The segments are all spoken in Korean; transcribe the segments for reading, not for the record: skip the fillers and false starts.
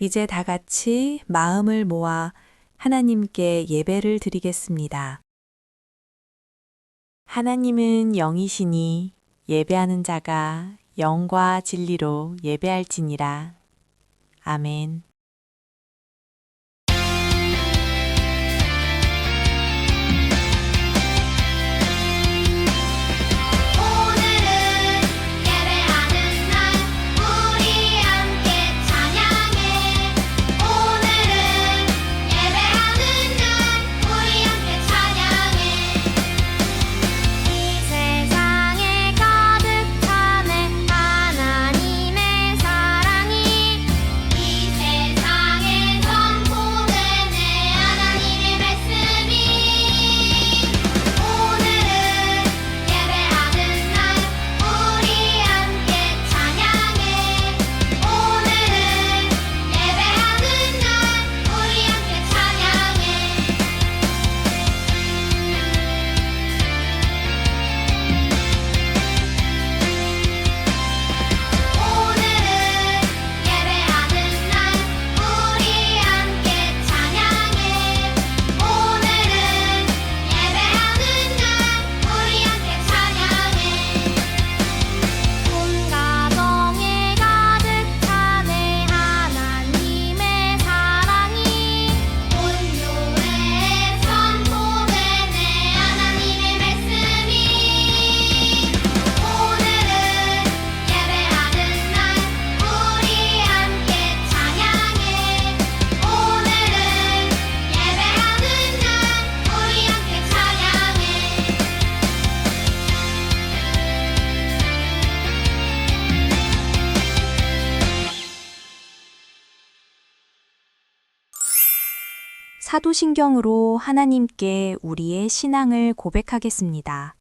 이제 다 같이 마음을 모아 하나님께 예배를 드리겠습니다. 하나님은 영이시니 예배하는 자가 영과 진리로 예배할지니라. 아멘. 오늘은 예배하는 날 우리 함께 찬양해. 오늘은 예배하는 날 우리 함께 찬양해. 이 세상에 가득 차네 하나님의 사랑이. 이 세상에 선포되네 하나님의 말씀이. 오늘은 예배하는 날 우리 함께 찬양해. 오늘은 예배하는 날 우리 함께 찬양해. 오늘은 예배하는 날 우리 함께 찬양해. 오늘은 예배하는 날 우리 함께 찬양해. 온 가정에 가득 차네 하나님의 사랑이. 온 교회에 선포되네 하나님의 말씀이. 오늘은 예배하는 날 우리 함께 찬양해. 오늘은 예배하는 날 우리 함께 찬양해. 사도신경으로 하나님께 우리의 신앙을 고백하겠습니다.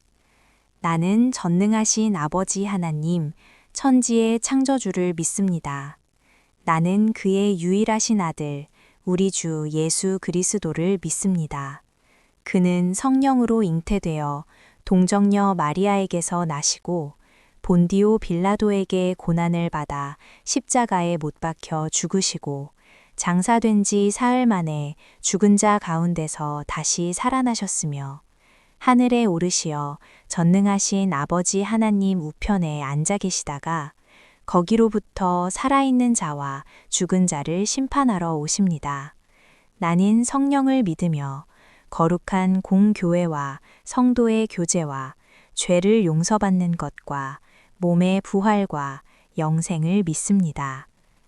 나는 전능하신 아버지 하나님, 천지의 창조주를 믿습니다. 나는 그의 유일하신 아들, 우리 주 예수 그리스도를 믿습니다. 그는 성령으로 잉태되어 동정녀 마리아에게서 나시고 본디오 빌라도에게 고난을 받아 십자가에 못 박혀 죽으시고 장사된 지 사흘 만에 죽은 자 가운데서 다시 살아나셨으며 하늘에 오르시어 전능하신 아버지 하나님 우편에 앉아 계시다가 거기로부터 살아있는 자와 죽은 자를 심판하러 오십니다. 나는 성령을 믿으며 거룩한 공교회와 성도의 교제와 죄를 용서받는 것과 몸의 부활과 영생을 믿습니다.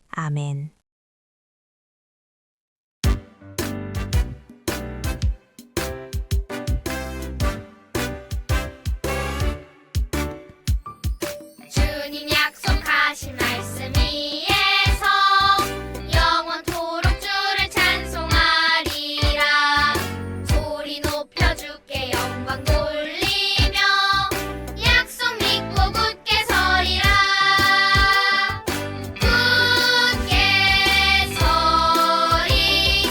아멘. 주님 약속하신 말씀 위에서 영원토록 주를 찬송하리라. 소리 높여 주께 영광 돌리며 약속 믿고 굳게 서리라. 굳게 서리.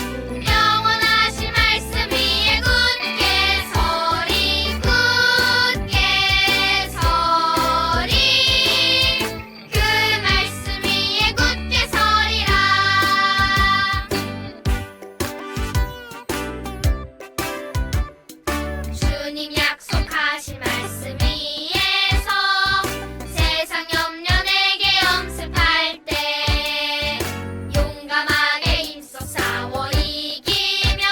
영원하신 말씀 위에 굳게 서리. 굳게 서리. 그 말씀 위에 굳게 서리라. 주님 약속하신 말씀 위에서 세상 염려 내게 엄습할 때 용감하게 힘써 싸워 이기며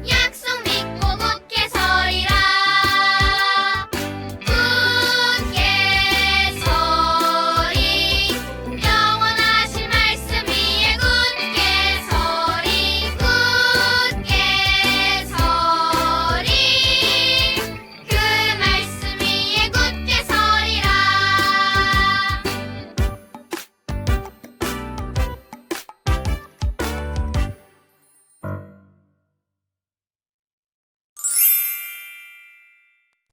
약속 믿고 굳게 서리라. 굳게 서리. 영원하신 말씀 위에 굳게 서리. 굳게 서리. 그 말씀 위에 굳게 서리라.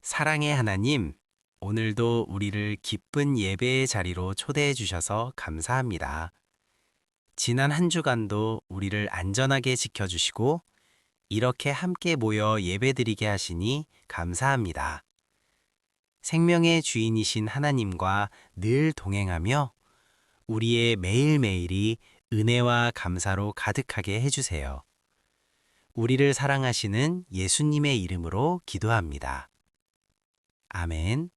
사랑의 하나님, 오늘도 우리를 기쁜 예배의 자리로 초대해 주셔서 감사합니다. 지난 한 주간도 우리를 안전하게 지켜주시고 이렇게 함께 모여 예배드리게 하시니 감사합니다. 생명의 주인이신 하나님과 늘 동행하며 우리의 매일매일이 은혜와 감사로 가득하게 해주세요. 우리를 사랑하시는 예수님의 이름으로 기도합니다. 아멘.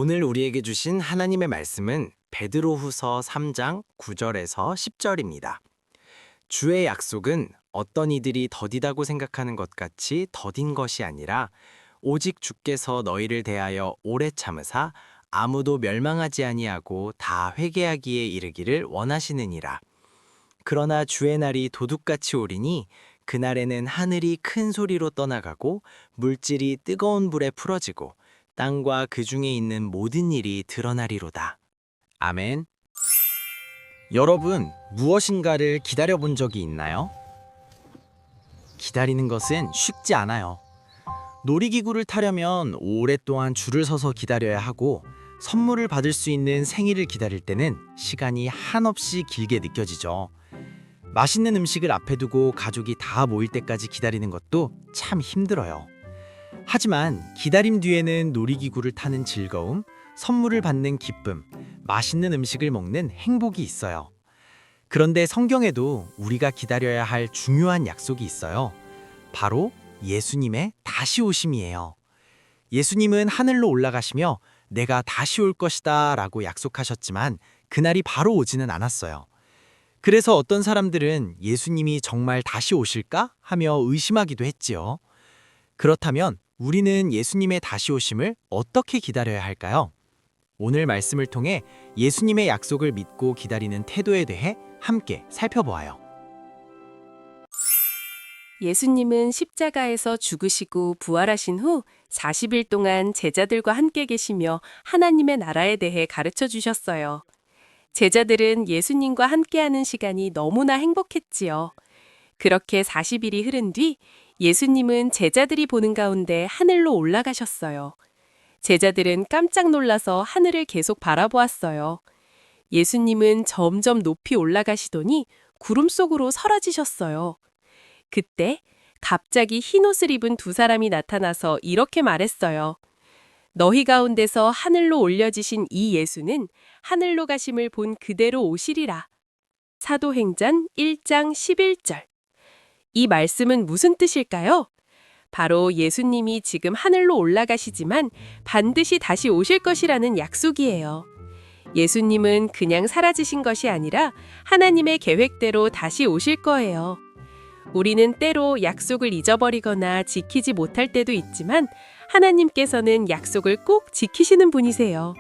오늘 우리에게 주신 하나님의 말씀은 베드로후서 3장 9절에서 10절입니다. 주의 약속은 어떤 이들이 더디다고 생각하는 것 같이 더딘 것이 아니라 오직 주께서 너희를 대하여 오래 참으사 아무도 멸망하지 아니하고 다 회개하기에 이르기를 원하시느니라. 그러나 주의 날이 도둑같이 오리니 그날에는 하늘이 큰 소리로 떠나가고 물질이 뜨거운 불에 풀어지고 땅과 그 중에 있는 모든 일이 드러나리로다. 아멘. 여러분, 무엇인가를 기다려본 적이 있나요? 기다리는 것은 쉽지 않아요. 놀이기구를 타려면 오랫동안 줄을 서서 기다려야 하고 선물을 받을 수 있는 생일을 기다릴 때는 시간이 한없이 길게 느껴지죠. 맛있는 음식을 앞에 두고 가족이 다 모일 때까지 기다리는 것도 참 힘들어요. 하지만 기다림 뒤에는 놀이기구를 타는 즐거움, 선물을 받는 기쁨, 맛있는 음식을 먹는 행복이 있어요. 그런데 성경에도 우리가 기다려야 할 중요한 약속이 있어요. 바로 예수님의 다시 오심이에요. 예수님은 하늘로 올라가시며 내가 다시 올 것이다 라고 약속하셨지만 그날이 바로 오지는 않았어요. 그래서 어떤 사람들은 예수님이 정말 다시 오실까 하며 의심하기도 했지요. 그렇다면 우리는 예수님의 다시 오심을 어떻게 기다려야 할까요? 오늘 말씀을 통해 예수님의 약속을 믿고 기다리는 태도에 대해 함께 살펴보아요. 예수님은 십자가에서 죽으시고 부활하신 후 40일 동안 제자들과 함께 계시며 하나님의 나라에 대해 가르쳐 주셨어요. 제자들은 예수님과 함께하는 시간이 너무나 행복했지요. 그렇게 40일이 흐른 뒤 예수님은 제자들이 보는 가운데 하늘로 올라가셨어요. 제자들은 깜짝 놀라서 하늘을 계속 바라보았어요. 예수님은 점점 높이 올라가시더니 구름 속으로 사라지셨어요. 그때 갑자기 흰 옷을 입은 두 사람이 나타나서 이렇게 말했어요. 너희 가운데서 하늘로 올려지신 이 예수는 하늘로 가심을 본 그대로 오시리라. 사도행전 1장 11절. 이 말씀은 무슨 뜻일까요? 바로 예수님이 지금 하늘로 올라가시지만 반드시 다시 오실 것이라는 약속이에요. 예수님은 그냥 사라지신 것이 아니라 하나님의 계획대로 다시 오실 거예요. 우리는 때로 약속을 잊어버리거나 지키지 못할 때도 있지만 하나님께서는 약속을 꼭 지키시는 분이세요.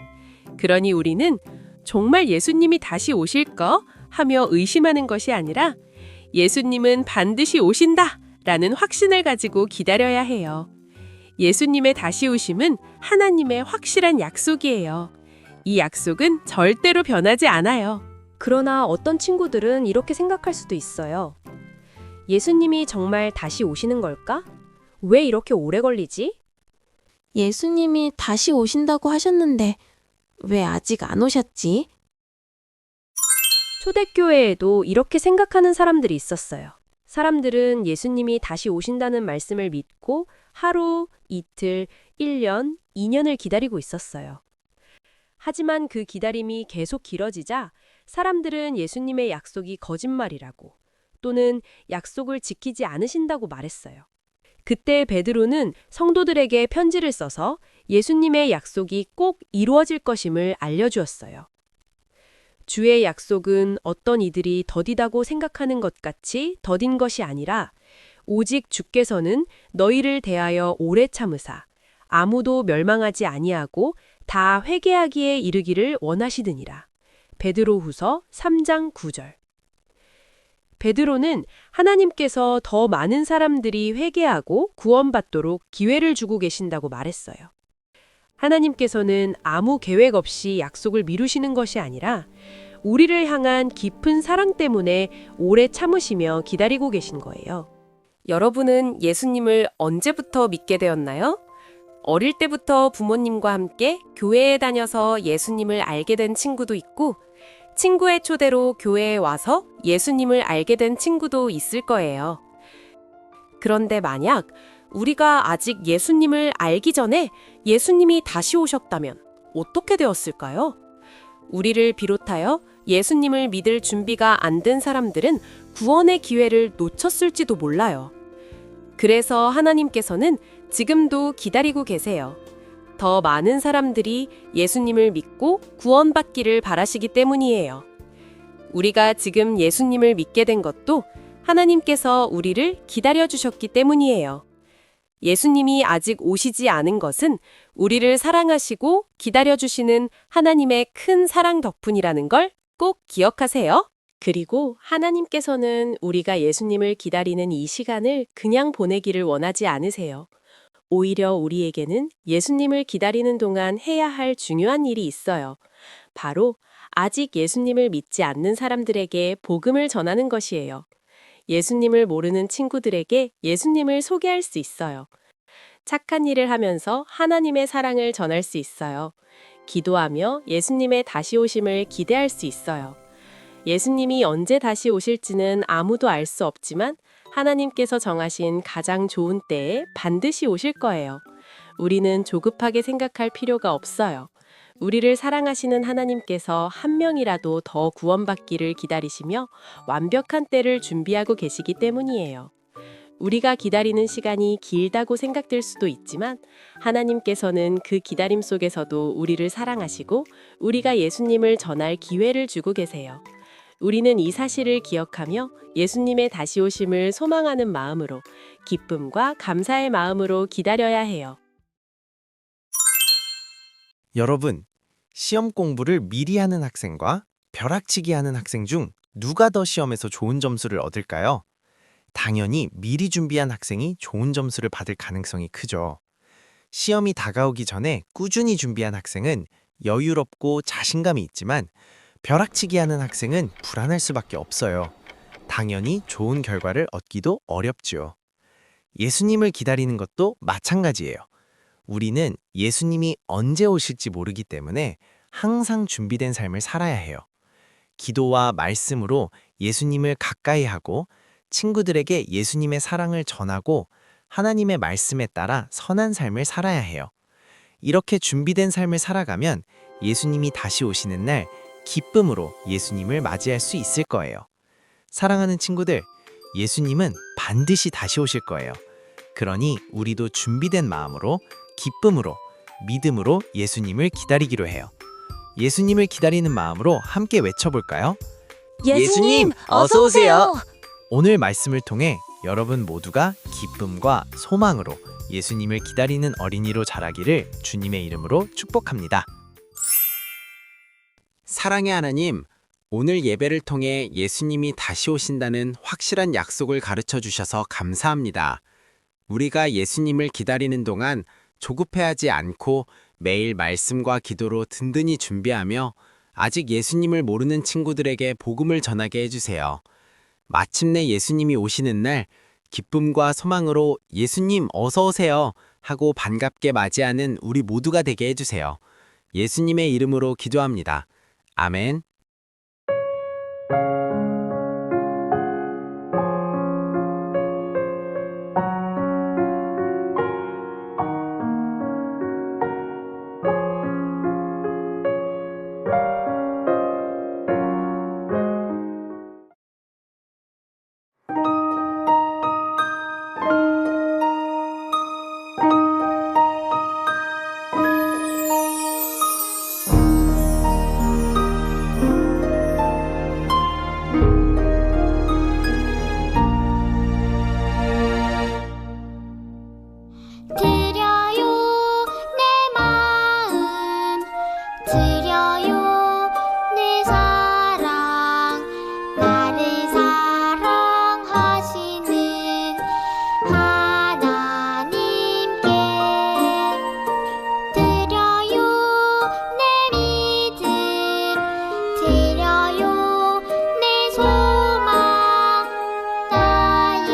그러니 우리는 정말 예수님이 다시 오실까 하며 의심하는 것이 아니라 예수님은 반드시 오신다 라는 확신을 가지고 기다려야 해요. 예수님의 다시 오심은 하나님의 확실한 약속이에요. 이 약속은 절대로 변하지 않아요. 그러나 어떤 친구들은 이렇게 생각할 수도 있어요. 예수님이 정말 다시 오시는 걸까? 왜 이렇게 오래 걸리지? 예수님이 다시 오신다고 하셨는데 왜 아직 안 오셨지? 초대교회에도 이렇게 생각하는 사람들이 있었어요. 사람들은 예수님이 다시 오신다는 말씀을 믿고 하루, 이틀, 1년, 2년을 기다리고 있었어요. 하지만 그 기다림이 계속 길어지자 사람들은 예수님의 약속이 거짓말이라고 또는 약속을 지키지 않으신다고 말했어요. 그때 베드로는 성도들에게 편지를 써서 예수님의 약속이 꼭 이루어질 것임을 알려주었어요. 주의 약속은 어떤 이들이 더디다고 생각하는 것 같이 더딘 것이 아니라 오직 주께서는 너희를 대하여 오래 참으사 아무도 멸망하지 아니하고 다 회개하기에 이르기를 원하시느니라. 베드로후서 3장 9절. 베드로는 하나님께서 더 많은 사람들이 회개하고 구원받도록 기회를 주고 계신다고 말했어요. 하나님께서는 아무 계획 없이 약속을 미루시는 것이 아니라 우리를 향한 깊은 사랑 때문에 오래 참으시며 기다리고 계신 거예요. 여러분은 예수님을 언제부터 믿게 되었나요? 어릴 때부터 부모님과 함께 교회에 다녀서 예수님을 알게 된 친구도 있고, 친구의 초대로 교회에 와서 예수님을 알게 된 친구도 있을 거예요. 그런데 만약 우리가 아직 예수님을 알기 전에 예수님이 다시 오셨다면 어떻게 되었을까요? 우리를 비롯하여 예수님을 믿을 준비가 안 된 사람들은 구원의 기회를 놓쳤을지도 몰라요. 그래서 하나님께서는 지금도 기다리고 계세요. 더 많은 사람들이 예수님을 믿고 구원받기를 바라시기 때문이에요. 우리가 지금 예수님을 믿게 된 것도 하나님께서 우리를 기다려주셨기 때문이에요. 예수님이 아직 오시지 않은 것은 우리를 사랑하시고 기다려주시는 하나님의 큰 사랑 덕분이라는 걸 꼭 기억하세요. 그리고 하나님께서는 우리가 예수님을 기다리는 이 시간을 그냥 보내기를 원하지 않으세요. 오히려 우리에게는 예수님을 기다리는 동안 해야 할 중요한 일이 있어요. 바로 아직 예수님을 믿지 않는 사람들에게 복음을 전하는 것이에요. 예수님을 모르는 친구들에게 예수님을 소개할 수 있어요. 착한 일을 하면서 하나님의 사랑을 전할 수 있어요. 기도하며 예수님의 다시 오심을 기대할 수 있어요. 예수님이 언제 다시 오실지는 아무도 알 수 없지만 하나님께서 정하신 가장 좋은 때에 반드시 오실 거예요. 우리는 조급하게 생각할 필요가 없어요. 우리를 사랑하시는 하나님께서 한 명이라도 더 구원받기를 기다리시며 완벽한 때를 준비하고 계시기 때문이에요. 우리가 기다리는 시간이 길다고 생각될 수도 있지만 하나님께서는 그 기다림 속에서도 우리를 사랑하시고 우리가 예수님을 전할 기회를 주고 계세요. 우리는 이 사실을 기억하며 예수님의 다시 오심을 소망하는 마음으로 기쁨과 감사의 마음으로 기다려야 해요. 여러분, 시험 공부를 미리 하는 학생과 벼락치기 하는 학생 중 누가 더 시험에서 좋은 점수를 얻을까요? 당연히 미리 준비한 학생이 좋은 점수를 받을 가능성이 크죠. 시험이 다가오기 전에 꾸준히 준비한 학생은 여유롭고 자신감이 있지만 벼락치기 하는 학생은 불안할 수밖에 없어요. 당연히 좋은 결과를 얻기도 어렵지요. 예수님을 기다리는 것도 마찬가지예요. 우리는 예수님이 언제 오실지 모르기 때문에 항상 준비된 삶을 살아야 해요. 기도와 말씀으로 예수님을 가까이 하고 친구들에게 예수님의 사랑을 전하고 하나님의 말씀에 따라 선한 삶을 살아야 해요. 이렇게 준비된 삶을 살아가면 예수님이 다시 오시는 날 기쁨으로 예수님을 맞이할 수 있을 거예요. 사랑하는 친구들, 예수님은 반드시 다시 오실 거예요. 그러니 우리도 준비된 마음으로 기쁨으로 믿음으로 예수님을 기다리기로 해요. 예수님을 기다리는 마음으로 함께 외쳐볼까요? 예수님, 어서 오세요. 오늘 말씀을 통해 여러분 모두가 기쁨과 소망으로 예수님을 기다리는 어린이로 자라기를 주님의 이름으로 축복합니다. 사랑의 하나님, 오늘 예배를 통해 예수님이 다시 오신다는 확실한 약속을 가르쳐 주셔서 감사합니다. 우리가 예수님을 기다리는 동안 조급해하지 않고 매일 말씀과 기도로 든든히 준비하며 아직 예수님을 모르는 친구들에게 복음을 전하게 해주세요. 마침내 예수님이 오시는 날 기쁨과 소망으로 예수님 어서 오세요 하고 반갑게 맞이하는 우리 모두가 되게 해주세요. 예수님의 이름으로 기도합니다. 아멘. 드려요 내 마음 드려요 내 사랑 나를 사랑하시는 하나님께 드려요 내 믿음 드려요 내 소망 나의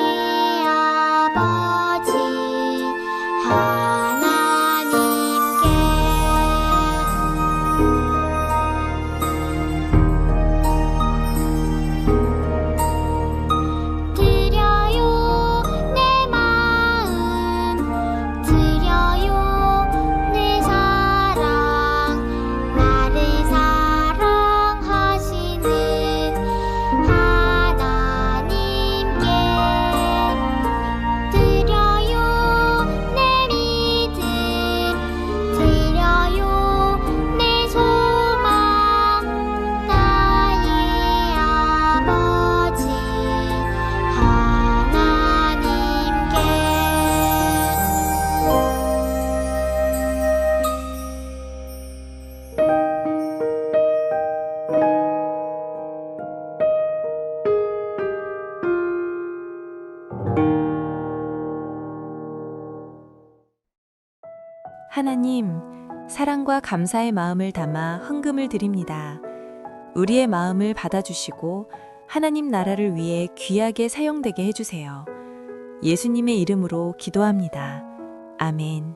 하나님, 사랑과 감사의 마음을 담아 헌금을 드립니다. 우리의 마음을 받아주시고 하나님 나라를 위해 귀하게 사용되게 해주세요. 예수님의 이름으로 기도합니다. 아멘.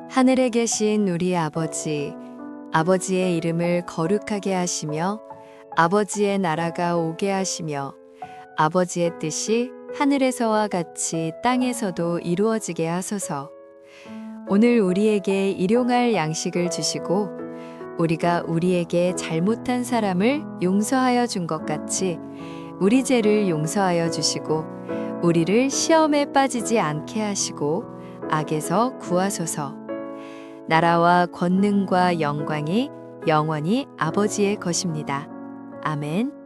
하늘에 계신 우리 아버지, 아버지의 이름을 거룩하게 하시며 아버지의 나라가 오게 하시며 아버지의 뜻이 하늘에서와 같이 땅에서도 이루어지게 하소서. 오늘 우리에게 일용할 양식을 주시고 우리가 우리에게 잘못한 사람을 용서하여 준 것 같이 우리 죄를 용서하여 주시고 우리를 시험에 빠지지 않게 하시고 악에서 구하소서. 나라와 권능과 영광이 영원히 아버지의 것입니다. 아멘.